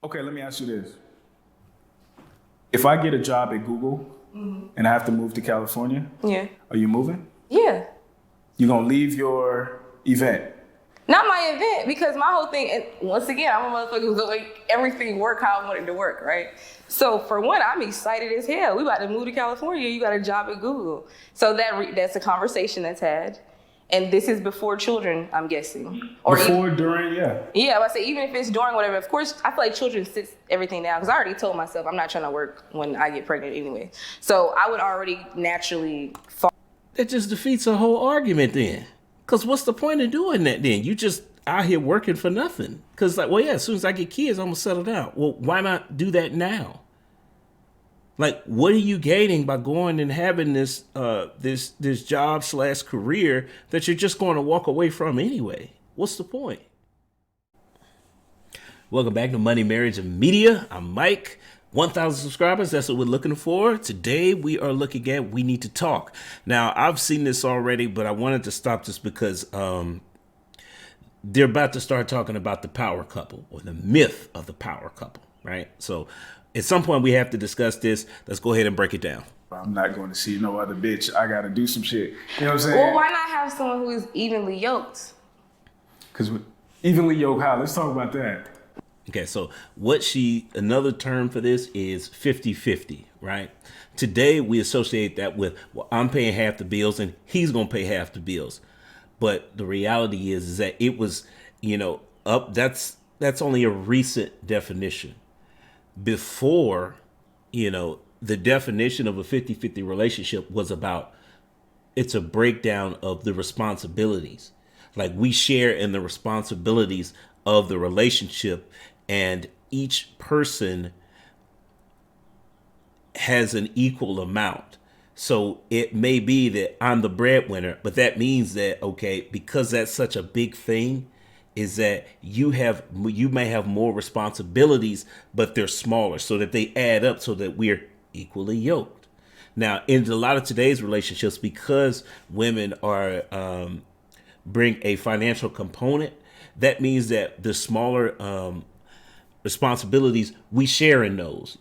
Okay, let me ask you this. If I get a job at Google and I have to move to California, Yeah. are you moving? Yeah. You gonna leave your event? Not my event, because my whole thing, and once again, I'm a motherfucker who's gonna make everything work how I want it to work, right? So for one, I'm excited as hell. We about to move to California. You got a job at Google. So that's a conversation that's had. And this is before children, I'm guessing. Or Before, during, yeah. Yeah, I would say even if it's during whatever, of course, I feel like children sits everything down because I already told myself I'm not trying to work when I get pregnant anyway. So I would already naturally fall. That just defeats the whole argument then. Because what's the point of doing that then? You just out here working for nothing. Because, like, well, yeah, as soon as I get kids, I'm going to settle down. Well, why not do that now? Like, what are you gaining by going and having this this job / career that you're just going to walk away from anyway? What's the point? Welcome back to Money, Marriage, and Media. I'm Mike. 1,000 subscribers, that's what we're looking for. Today, we are looking at We Need to Talk. Now, I've seen this already, but I wanted to stop this because they're about to start talking about the power couple or the myth of the power couple, right? So at some point, we have to discuss this. Let's go ahead and break it down. I'm not going to see no other bitch. I got to do some shit. You know what I'm saying? Well, why not have someone who is evenly yoked? Because evenly yoked how? Let's talk about that. Okay, so another term for this is 50-50, right? Today, we associate that with, well, I'm paying half the bills and he's going to pay half the bills. But the reality is that it was, that's only a recent definition. Before, the definition of a 50-50 relationship was about, it's a breakdown of the responsibilities. Like we share in the responsibilities of the relationship, and each person has an equal amount. So it may be that I'm the breadwinner, but that means that, okay, because that's such a big thing, is that you may have more responsibilities, but they're smaller, so that they add up so that we're equally yoked. Now, in a lot of today's relationships, because women are bring a financial component, that means that the smaller responsibilities, we share in those.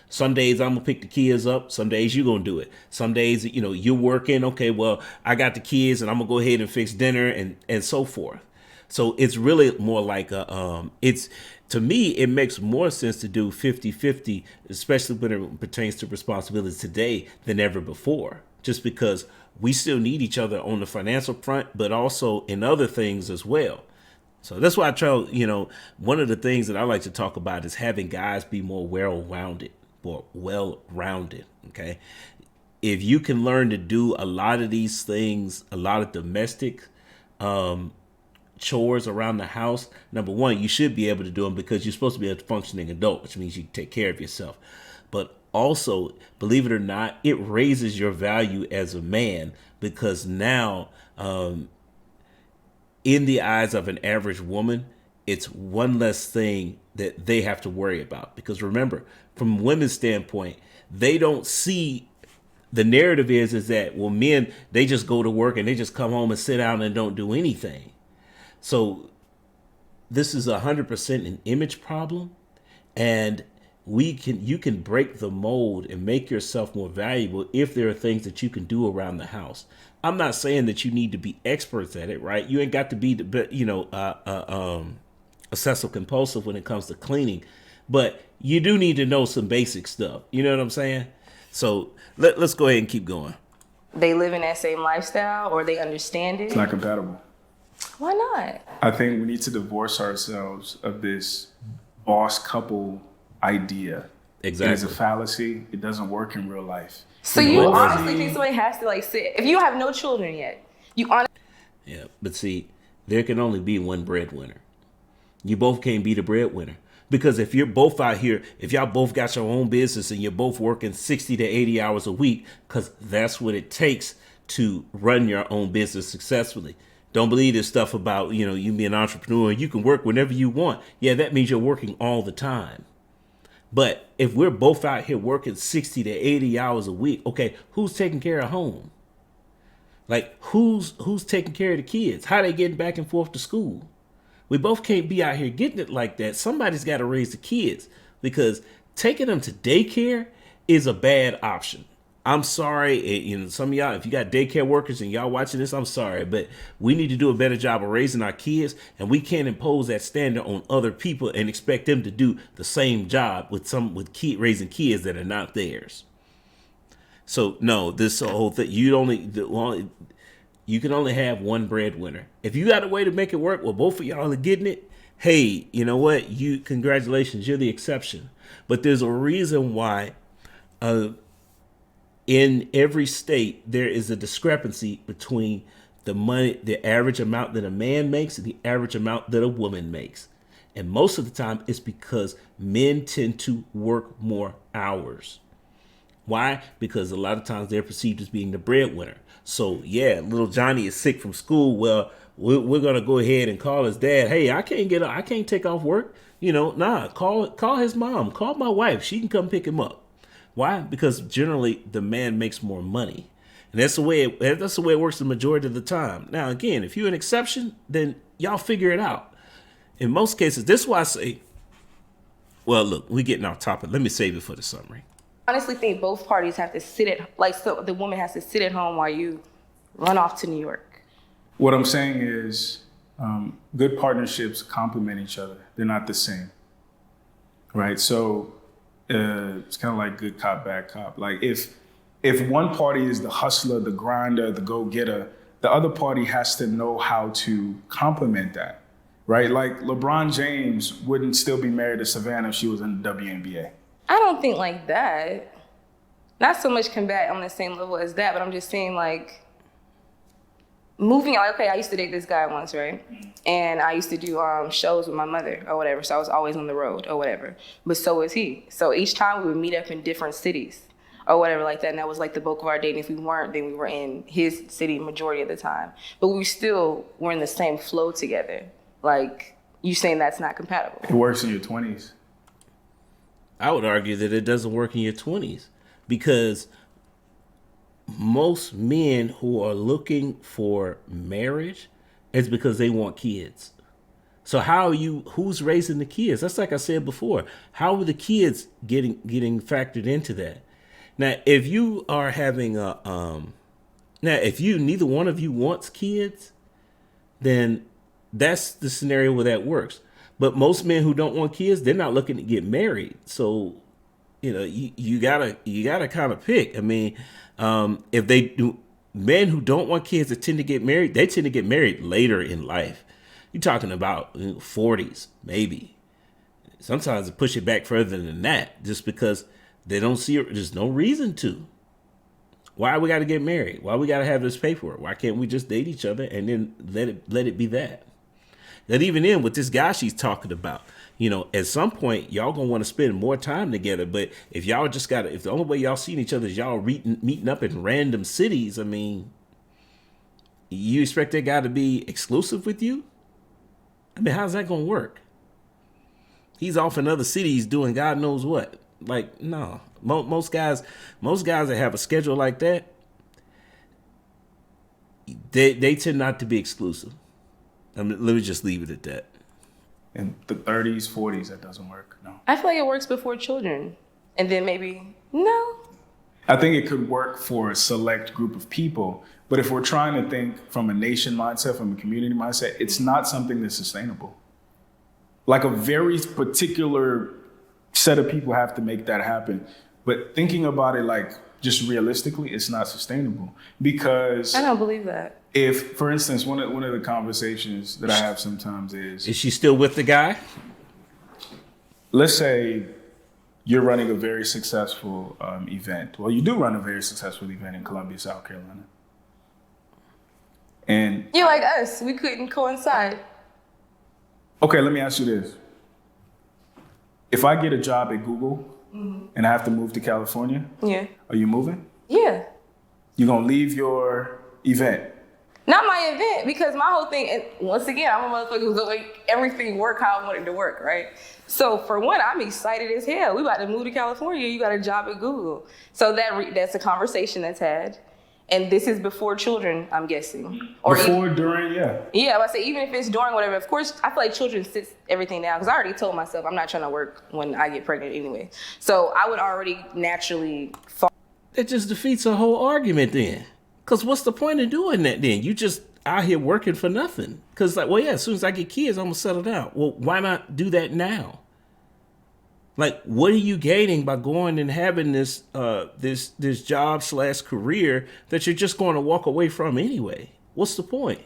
Some days I'm gonna pick the kids up, some days you're gonna do it. Some days, you're working, okay, well, I got the kids and I'm gonna go ahead and fix dinner and so forth. So it's really more like to me, it makes more sense to do 50-50, especially when it pertains to responsibilities today than ever before, just because we still need each other on the financial front, but also in other things as well. So that's why I try, one of the things that I like to talk about is having guys be more well-rounded. Okay. If you can learn to do a lot of these things, a lot of domestic chores around the house, number one, you should be able to do them because you're supposed to be a functioning adult, which means you take care of yourself. But also, believe it or not, it raises your value as a man because now, in the eyes of an average woman, it's one less thing that they have to worry about. Because remember, from women's standpoint, they don't see, the narrative is that, well, men, they just go to work and they just come home and sit down and don't do anything. So this is 100% an image problem, and you can break the mold and make yourself more valuable if there are things that you can do around the house. I'm not saying that you need to be experts at it, right? You ain't got to be obsessive compulsive when it comes to cleaning, but you do need to know some basic stuff. You know what I'm saying? So let's go ahead and keep going. They live in that same lifestyle or they understand it. It's not compatible. Why not? I think we need to divorce ourselves of this boss couple idea. Exactly. It is a fallacy. It doesn't work in real life. So you honestly think somebody has to sit, if you have no children yet, you honestly. Yeah, but see, there can only be one breadwinner. You both can't be the breadwinner. Because if you're both out here, if y'all both got your own business and you're both working 60 to 80 hours a week, because that's what it takes to run your own business successfully. Don't believe this stuff about, you be an entrepreneur, you can work whenever you want. Yeah, that means you're working all the time. But if we're both out here working 60 to 80 hours a week, okay, who's taking care of home? Like, who's taking care of the kids? How they getting back and forth to school? We both can't be out here getting it like that. Somebody's got to raise the kids, because taking them to daycare is a bad option. I'm sorry, some of y'all, if you got daycare workers and y'all watching this, I'm sorry, but we need to do a better job of raising our kids, and we can't impose that standard on other people and expect them to do the same job with raising kids that are not theirs. So no, this whole thing, you can only have one breadwinner. If you got a way to make it work, well, both of y'all are getting it. Hey, you know what? Congratulations, you're the exception. But there's a reason why, in every state, there is a discrepancy between the average amount that a man makes and the average amount that a woman makes. And most of the time, it's because men tend to work more hours. Why? Because a lot of times they're perceived as being the breadwinner. So yeah, little Johnny is sick from school. Well, we're gonna go ahead and call his dad. Hey, I can't take off work. Call his mom. Call my wife. She can come pick him up. Why? Because generally the man makes more money, and that's the way it works the majority of the time. Now, again, if you're an exception, then y'all figure it out. In most cases, this is why I say, well, look, we're getting off topic. Let me save it for the summary. I honestly think both parties have to so the woman has to sit at home while you run off to New York. What I'm saying is, good partnerships complement each other. They're not the same, right? So it's kind of like good cop, bad cop. Like if one party is the hustler, the grinder, the go-getter, the other party has to know how to complement that, right? Like LeBron James wouldn't still be married to Savannah if she was in the WNBA. I don't think like that. Not so much combat on the same level as that, but I'm just saying like moving. Okay, I used to date this guy once, right? And I used to do shows with my mother or whatever, so I was always on the road or whatever. But so was he. So each time we would meet up in different cities or whatever like that, and that was like the bulk of our dating. If we weren't, then we were in his city majority of the time. But we still were in the same flow together. Like, you saying that's not compatible. It works in your 20s. I would argue that it doesn't work in your 20s, because most men who are looking for marriage is because they want kids. So who's raising the kids? That's like I said before. How are the kids getting factored into that? Now, if you are having if neither one of you wants kids, then that's the scenario where that works. But most men who don't want kids, they're not looking to get married. So, you gotta kind of pick. I mean, if they do, men who don't want kids that tend to get married, they tend to get married later in life. You're talking about 40s, maybe. Sometimes they push it back further than that, just because they don't see it. There's no reason to. Why we got to get married? Why we got to have this paperwork? Why can't we just date each other and then let it be that? That even in with this guy she's talking about, at some point y'all gonna want to spend more time together. But if y'all if the only way y'all seeing each other is y'all meeting up in random cities, I mean, you expect that guy to be exclusive with you? I mean, how's that gonna work? He's off in other cities doing God knows what. Like, no, most guys that have a schedule like that, they tend not to be exclusive. I mean, let me just leave it at that. In the 30s, 40s, that doesn't work. No. I feel like it works before children. And then maybe, no. I think it could work for a select group of people. But if we're trying to think from a nation mindset, from a community mindset, it's not something that's sustainable. Like a very particular set of people have to make that happen. But thinking about it like just realistically, it's not sustainable. Because I don't believe that. If, for instance, one of the conversations that I have sometimes is she still with the guy? Let's say you're running a very successful event. Well, you do run a very successful event in Columbia, South Carolina. And you're like us. We couldn't coincide. Okay, let me ask you this. If I get a job at Google and I have to move to California, yeah, are you moving? Yeah. You're going to leave your event? Not my event, because my whole thing, and once again, I'm a motherfucker who's going to make everything work how I want it to work, right? So for one, I'm excited as hell. We about to move to California. You got a job at Google. So that's a conversation that's had. And this is before children, I'm guessing. Or Before, during, yeah. Yeah, I say even if it's during whatever. Of course, I feel like children sits everything down because I already told myself I'm not trying to work when I get pregnant anyway. So I would already naturally fall. That just defeats the whole argument then. Because what's the point of doing that then? You just out here working for nothing. Because like, well, yeah, as soon as I get kids, I'm going to settle down. Well, why not do that now? Like, what are you gaining by going and having this this job / career that you're just going to walk away from anyway? What's the point?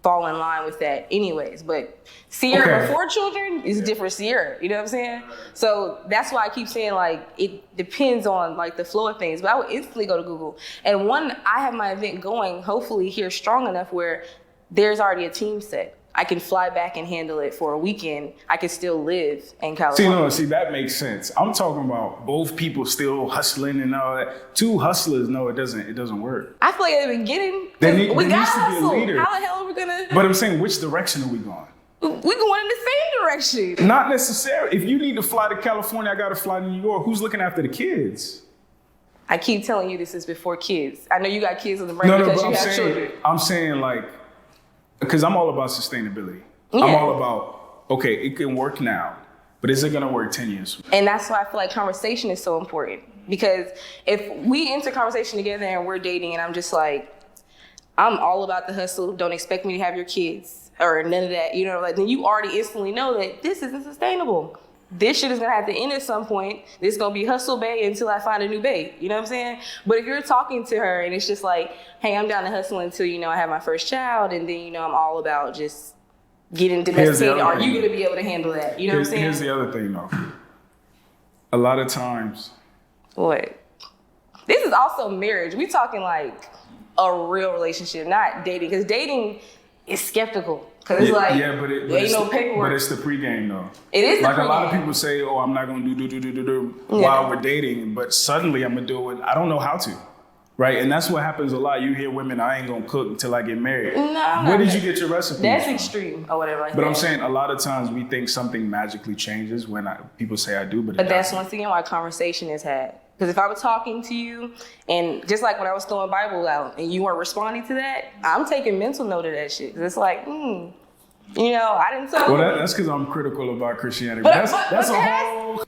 Fall in line with that anyways. But Sierra Okay. before children is different Sierra. You know what I'm saying? So that's why I keep saying like it depends on like the flow of things. But I would instantly go to Google. And I have my event going hopefully here strong enough where there's already a team set. I can fly back and handle it for a weekend. I can still live in California. See, that makes sense. I'm talking about both people still hustling and all that. Two hustlers, no, it doesn't work. I feel like at the beginning, There we needs gotta to be a hustle. leader. How the hell are we gonna? But I'm saying, which direction are we going? We going in the same direction. Not necessarily. If you need to fly to California, I got to fly to New York. Who's looking after the kids? I keep telling you this is before kids. I know you got kids on the brain No, because but you have children. I'm saying like, because I'm all about sustainability. Yeah. I'm all about, okay, it can work now, but is it going to work 10 years? And that's why I feel like conversation is so important. Because if we enter conversation together and we're dating and I'm just like, I'm all about the hustle, don't expect me to have your kids or none of that, you know, like then you already instantly know that this isn't sustainable. This shit is gonna have to end at some point. This is gonna be hustle bae until I find a new bae. You know what I'm saying? But if you're talking to her and it's just like, hey, I'm down to hustle until, you know, I have my first child and then, you know, I'm all about just getting domesticated. Are you gonna be able to handle that? You know what I'm saying? Here's the other thing though. A lot of times. What? This is also marriage. We talking like a real relationship, not dating. Because dating is skeptical. Because it's like, there ain't no paperwork. But it's the pregame though. It is the like a lot of pregame. people say, oh, I'm not gonna do Yeah. while we're dating, but suddenly I'm gonna do it. I don't know how to. Right? And that's what happens a lot. You hear women, I ain't gonna cook until I get married. No, Where did you get your recipe? That's extreme or whatever. Like But that. I'm saying a lot of times we think something magically changes when people say I do, but But it that's doesn't. once again why conversation is had. Because if I was talking to you and just like when I was throwing Bible out and you weren't responding to that, I'm taking mental note of that shit. 'Cause it's like, you know, I didn't tell Well, you. that's because I'm critical about Christianity. But- But that's but a that's- whole.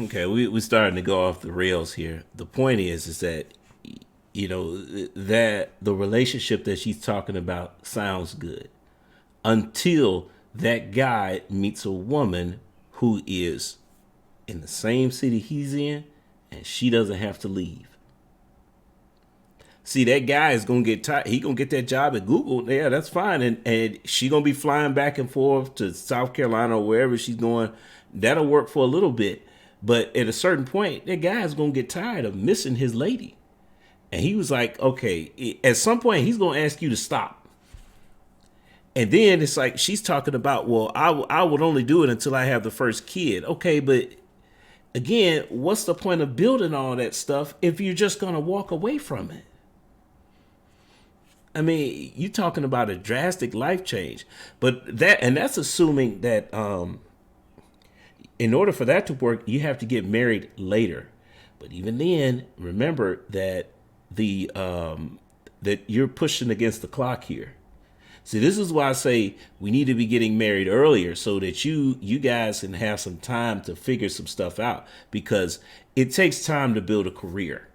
Okay, we're starting to go off the rails here. The point is that, you know, that the relationship that she's talking about sounds good until that guy meets a woman who is in the same city he's in and she doesn't have to leave. See, that guy is going to get tired. He going to get that job at Google. Yeah, that's fine. And she going to be flying back and forth to South Carolina or wherever she's going. That'll work for a little bit. But at a certain point, that guy is going to get tired of missing his lady. And he was like, okay, at some point, he's going to ask you to stop. And then it's like she's talking about, well, I would only do it until I have the first kid. Okay, but again, what's the point of building all that stuff if you're just going to walk away from it? I mean, you're talking about a drastic life change. But that's assuming that in order for that to work, you have to get married later. But even then, remember that that you're pushing against the clock here. See, this is why I say we need to be getting married earlier so that you guys can have some time to figure some stuff out, because it takes time to build a career,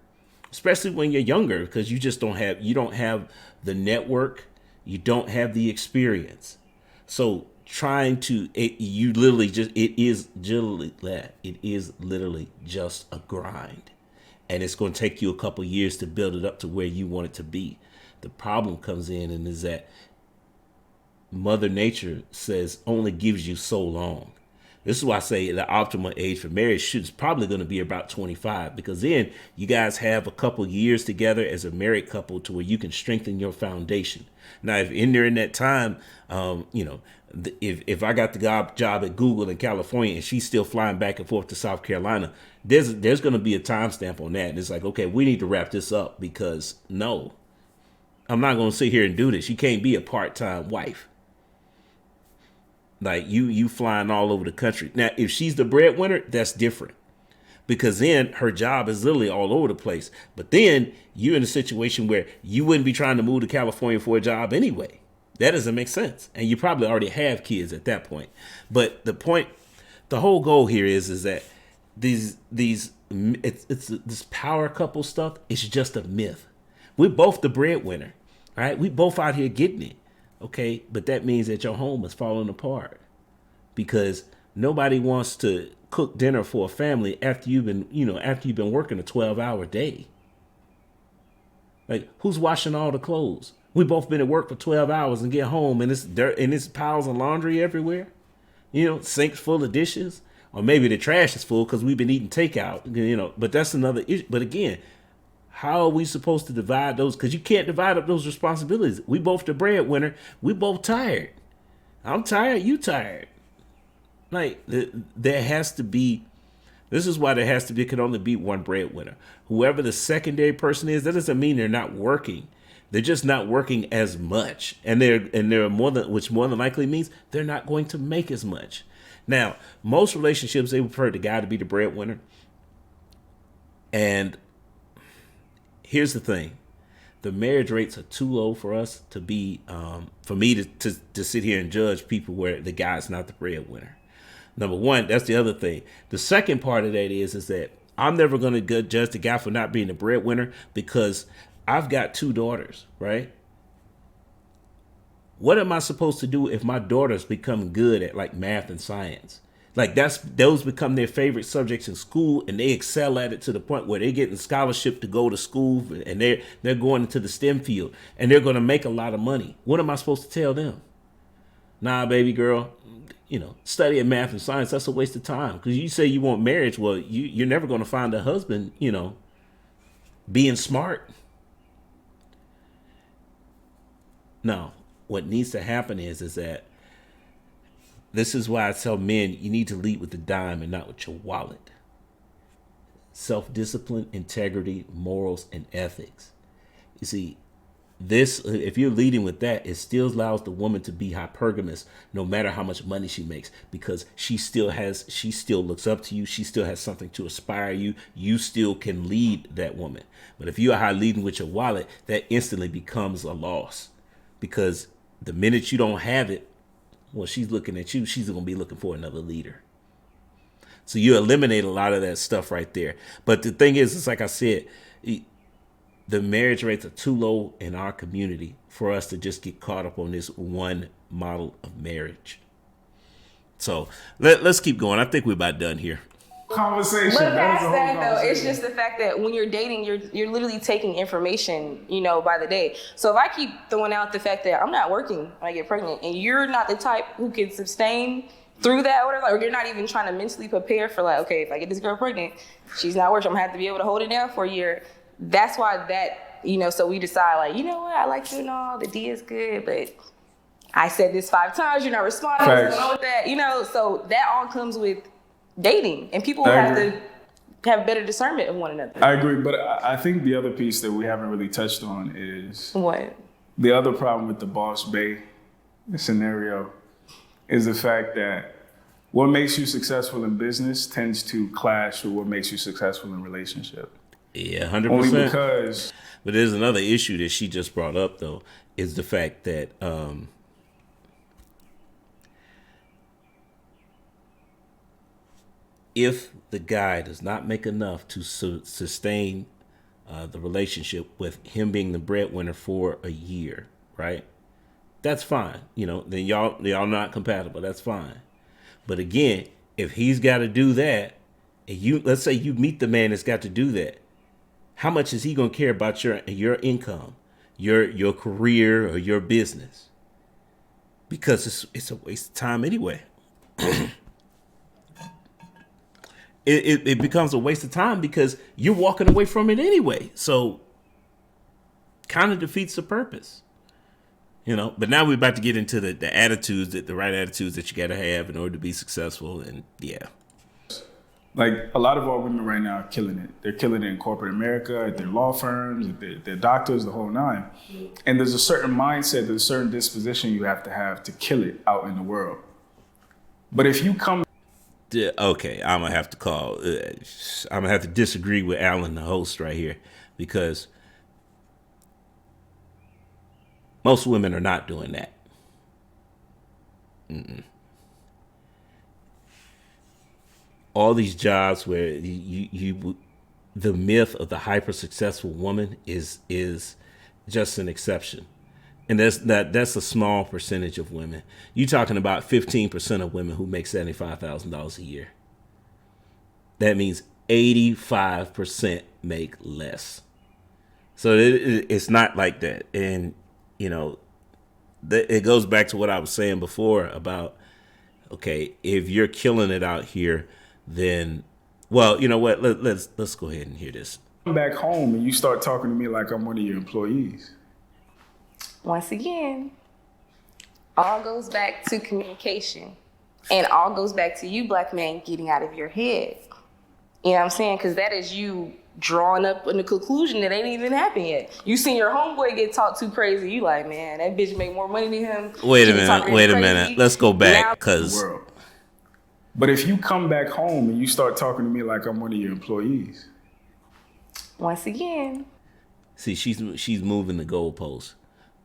especially when you're younger, because you don't have the network, you don't have the experience. So it is literally just a grind, and it's going to take you a couple years to build it up to where you want it to be. The problem comes in and is that Mother Nature says only gives you so long. This is why I say the optimal age for marriage is probably going to be about 25, because then you guys have a couple years together as a married couple to where you can strengthen your foundation. Now, if in that time, if I got the job at Google in California and she's still flying back and forth to South Carolina, there's going to be a timestamp on that. And it's like, okay, we need to wrap this up, because no, I'm not going to sit here and do this. You can't be a part-time wife. Like you flying all over the country. Now, if she's the breadwinner, that's different. because then her job is literally all over the place. But then you're in a situation where you wouldn't be trying to move to California for a job anyway. That doesn't make sense. And you probably already have kids at that point. But the whole goal here is that it's this power couple stuff. It's just a myth. We're both the breadwinner, right? We both out here getting it, okay? But that means that your home is falling apart because nobody wants to cook dinner for a family after you've been working a 12-hour day. Like, who's washing all the clothes? We both been at work for 12 hours and get home and it's dirt and it's piles of laundry everywhere. Sinks full of dishes. Or maybe the trash is full because we've been eating takeout, but that's another issue. But again, how are we supposed to divide those? Because you can't divide up those responsibilities. We both the breadwinner. We both tired. I'm tired. You tired. Like, there has to be, this is why there can only be one breadwinner. Whoever the secondary person is, that doesn't mean they're not working. They're just not working as much. And they're which more than likely means they're not going to make as much. Now, most relationships, they prefer the guy to be the breadwinner. And here's the thing. The marriage rates are too low for us to be, for me to sit here and judge people where the guy's not the breadwinner. Number one, that's the other thing. The second part of that is that I'm never going to judge the guy for not being the breadwinner because I've got 2 daughters, right? What am I supposed to do if my daughters become good at like math and science? Like those become their favorite subjects in school and they excel at it to the point where they're getting scholarship to go to school and they're going into the STEM field and they're going to make a lot of money. What am I supposed to tell them? Nah, baby girl, studying math and science, that's a waste of time. Because you say you want marriage. Well, you're never going to find a husband, being smart. No. What needs to happen is that this is why I tell men you need to lead with the dime and not with your wallet. Self-discipline, integrity, morals, and ethics. You see, if you're leading with that, it still allows the woman to be hypergamous no matter how much money she makes because she still looks up to you. She still has something to aspire you. You still can lead that woman. But if you are leading with your wallet, that instantly becomes a loss because the minute you don't have it, well, she's looking at you. She's going to be looking for another leader. So you eliminate a lot of that stuff right there. But the thing is, it's like I said, the marriage rates are too low in our community for us to just get caught up on this one model of marriage. So let's keep going. I think we're about done here. Conversation. But past that though, it's just the fact that when you're dating, you're literally taking information, by the day. So if I keep throwing out the fact that I'm not working when I get pregnant, and you're not the type who can sustain through that, or you're not even trying to mentally prepare for like, okay, if I get this girl pregnant, she's not working, I'm gonna have to be able to hold it down for a year. That's why that, so we decide like, what, I like you and all, the D is good, but I said this 5 times, you're not responding. What's going on with that? So that all comes with dating, and people have to have better discernment of one another. I agree, but I think the other piece that we haven't really touched on is what? The other problem with the boss bae scenario is the fact that what makes you successful in business tends to clash with what makes you successful in relationship. Yeah, 100%. Only because. But there's another issue that she just brought up, though, is the fact that if the guy does not make enough to sustain the relationship with him being the breadwinner for a year, right? That's fine. Then y'all not compatible. That's fine. But again, if he's got to do that, and let's say you meet the man that's got to do that, how much is he going to care about your income, your career, or your business? Because it's a waste of time anyway. It becomes a waste of time because you're walking away from it anyway. So kind of defeats the purpose. But now we're about to get into the attitudes, the right attitudes that you got to have in order to be successful. And yeah. Like a lot of our women right now are killing it. They're killing it in corporate America, at their law firms, at their doctors, the whole nine. And there's a certain mindset, there's a certain disposition you have to kill it out in the world. But if you come Okay, I'm gonna have to call. I'm gonna have to disagree with Alan, the host, right here, because most women are not doing that. All these jobs where the myth of the hyper successful woman is just an exception, and that's a small percentage of women. You're talking about 15% of women who make $75,000 a year. That means 85% make less. So it's not like that, and you know, it goes back to what I was saying before about, okay, if you're killing it out here, then, well, you know what? Let's go ahead and hear this. Come back home and you start talking to me like I'm one of your employees. Once again, all goes back to communication, and all goes back to you, black man, getting out of your head. You know what I'm saying? Because that is you drawing up in the conclusion that ain't even happened yet. You seen your homeboy get talked too crazy. You like, man, that bitch make more money than him. Wait a minute. Let's go back, because. But if you come back home and you start talking to me like I'm one of your employees. Once again. See, she's moving the goalposts,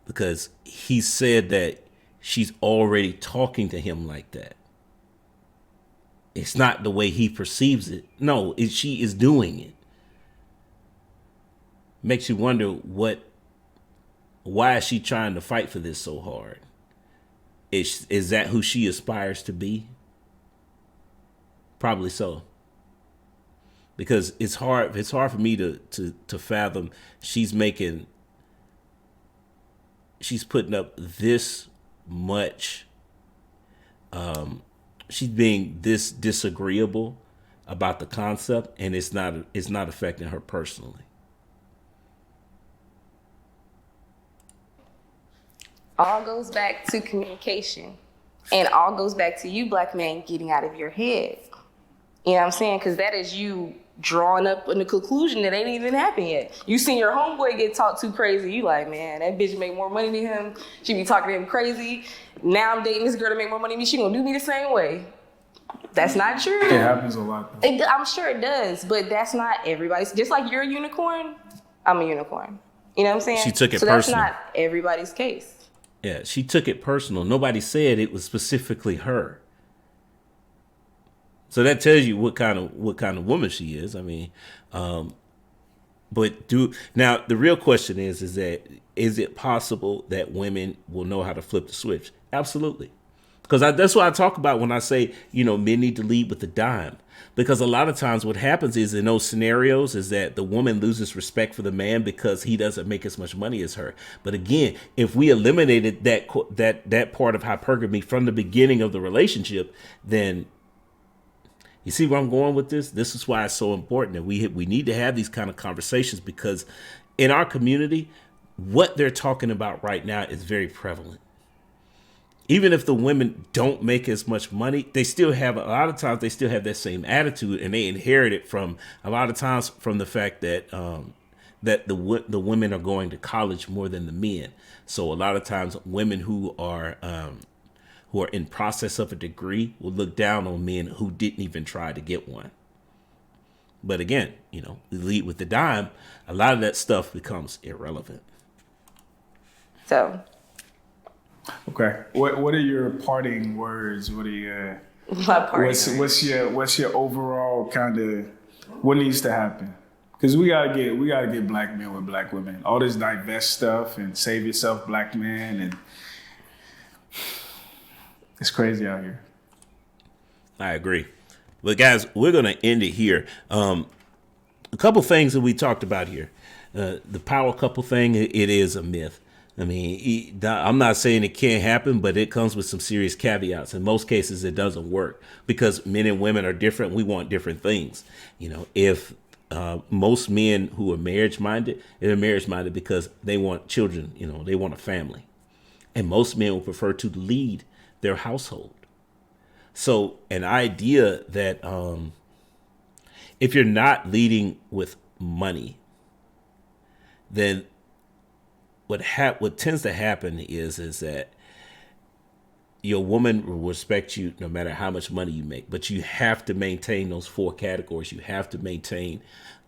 because he said that she's already talking to him like that. It's not the way he perceives it. No, she is doing it. Makes you wonder why is she trying to fight for this so hard? Is that who she aspires to be? Probably so. Because it's hard for me to fathom she's putting up this much, she's being this disagreeable about the concept, and it's not affecting her personally. All goes back to communication, and all goes back to you, black man, getting out of your head. You know what I'm saying? Because that is you drawing up in the conclusion that ain't even happened yet. You seen your homeboy get talked too crazy. You like, man, that bitch make more money than him. She be talking to him crazy. Now I'm dating this girl to make more money than me. She gonna do me the same way. That's not true. It happens a lot. I'm sure it does, but that's not everybody's. Just like you're a unicorn, I'm a unicorn. You know what I'm saying? She took it personal. personal. That's not everybody's case. Yeah, she took it personal. Nobody said it was specifically her. So that tells you what kind of woman she is. I mean, but now the real question is it possible that women will know how to flip the switch? Absolutely. Because that's what I talk about when I say, men need to lead with the dime. Because a lot of times what happens is in those scenarios is that the woman loses respect for the man because he doesn't make as much money as her. But again, if we eliminated that part of hypergamy from the beginning of the relationship, then you see where I'm going with this? This is why it's so important that we need to have these kind of conversations, because in our community, what they're talking about right now is very prevalent. Even if the women don't make as much money, they still have a lot of times they still have that same attitude, and they inherit it from a lot of times from the fact that that the women are going to college more than the men. So a lot of times women who are in process of a degree will look down on men who didn't even try to get one. But again, we lead with the dime. A lot of that stuff becomes irrelevant. So. Okay. What are your parting words? What are your My parting what's your overall kind of what needs to happen? Because we gotta get black men with black women. All this divest stuff and save yourself, black man, and it's crazy out here. I agree. But guys, we're going to end it here. A couple things that we talked about here. The power couple thing, it is a myth. I mean, I'm not saying it can't happen, but it comes with some serious caveats. In most cases, it doesn't work because men and women are different. We want different things. If most men who are marriage-minded, they're marriage-minded because they want children, they want a family. And most men will prefer to lead their household. So an idea that if you're not leading with money, then what tends to happen is that your woman will respect you no matter how much money you make, but you have to maintain those 4 categories. You have to maintain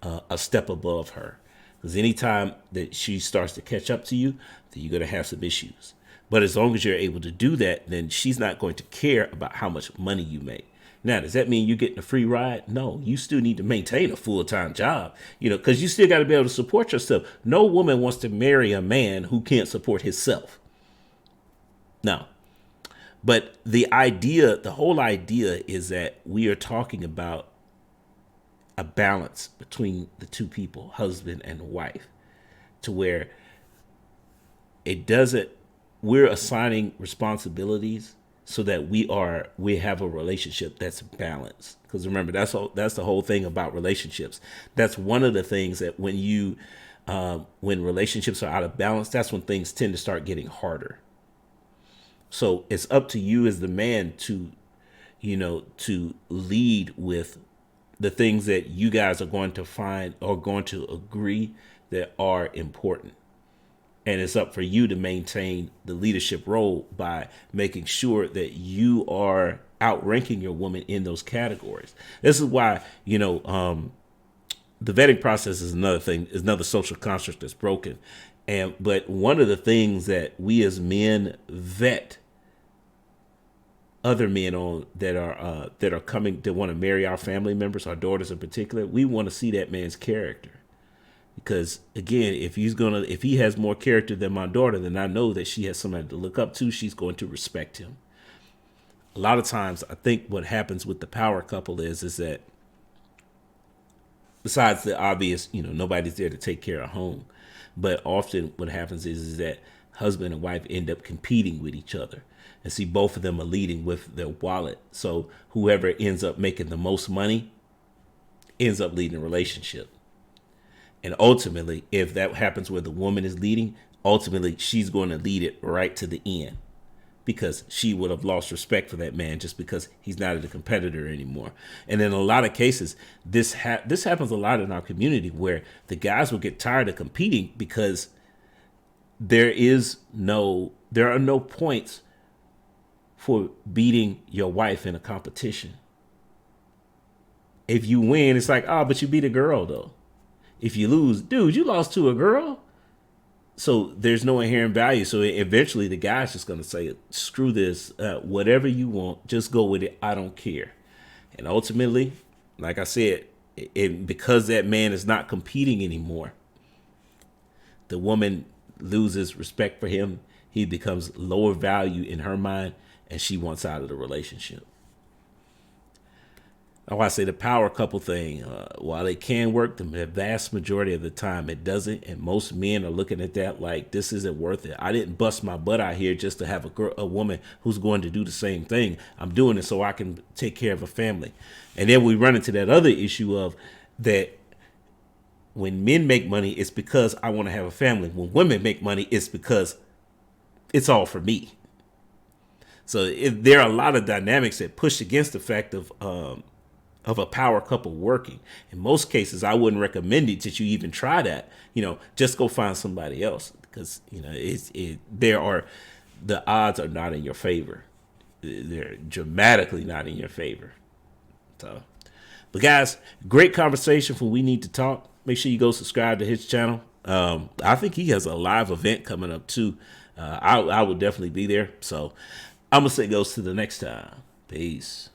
a step above her, because anytime that she starts to catch up to you, then you're going to have some issues. But as long as you're able to do that, then she's not going to care about how much money you make. Now, does that mean you're getting a free ride? No, you still need to maintain a full-time job, because you still got to be able to support yourself. No woman wants to marry a man who can't support himself. No. But the whole idea is that we are talking about a balance between the two people, husband and wife, to where we're assigning responsibilities so that we have a relationship that's balanced. Because remember, that's the whole thing about relationships. That's one of the things that when relationships are out of balance, that's when things tend to start getting harder. So it's up to you as the man to lead with the things that you guys are going to find or going to agree that are important. And it's up for you to maintain the leadership role by making sure that you are outranking your woman in those categories. This is why, the vetting process is another social construct that's broken. But one of the things that we as men vet other men on that are coming, that want to marry our family members, our daughters in particular, we want to see that man's character. Because again, if he has more character than my daughter, then I know that she has somebody to look up to. She's going to respect him. A lot of times, I think what happens with the power couple is that besides the obvious, nobody's there to take care of home, but often what happens is that husband and wife end up competing with each other. And see, both of them are leading with their wallet. So whoever ends up making the most money ends up leading the relationship. And ultimately, if that happens where the woman is leading, ultimately she's going to lead it right to the end, because she would have lost respect for that man just because he's not a competitor anymore. And in a lot of cases, this happens a lot in our community, where the guys will get tired of competing because there are no points for beating your wife in a competition. If you win, it's like, but you beat a girl though. If you lose, dude, you lost to a girl. So there's no inherent value. So eventually the guy's just going to say, screw this, whatever you want, just go with it. I don't care. And ultimately, like I said, because that man is not competing anymore, the woman loses respect for him. He becomes lower value in her mind, and she wants out of the relationship. Now, I say the power couple thing, while it can work, the vast majority of the time it doesn't. And most men are looking at that like, this isn't worth it. I didn't bust my butt out here just to have a woman who's going to do the same thing. I'm doing it so I can take care of a family. And then we run into that other issue of that when men make money, it's because I want to have a family. When women make money, it's because it's all for me. So there are a lot of dynamics that push against the fact of a power couple working. In most cases, I wouldn't recommend it that you even try that. Just go find somebody else, because the odds are not in your favor. They're dramatically not in your favor. So, but guys, great conversation for We Need to Talk. Make sure you go subscribe to his channel. I think he has a live event coming up too. I will definitely be there. So I'm gonna say goes to the next time. Peace.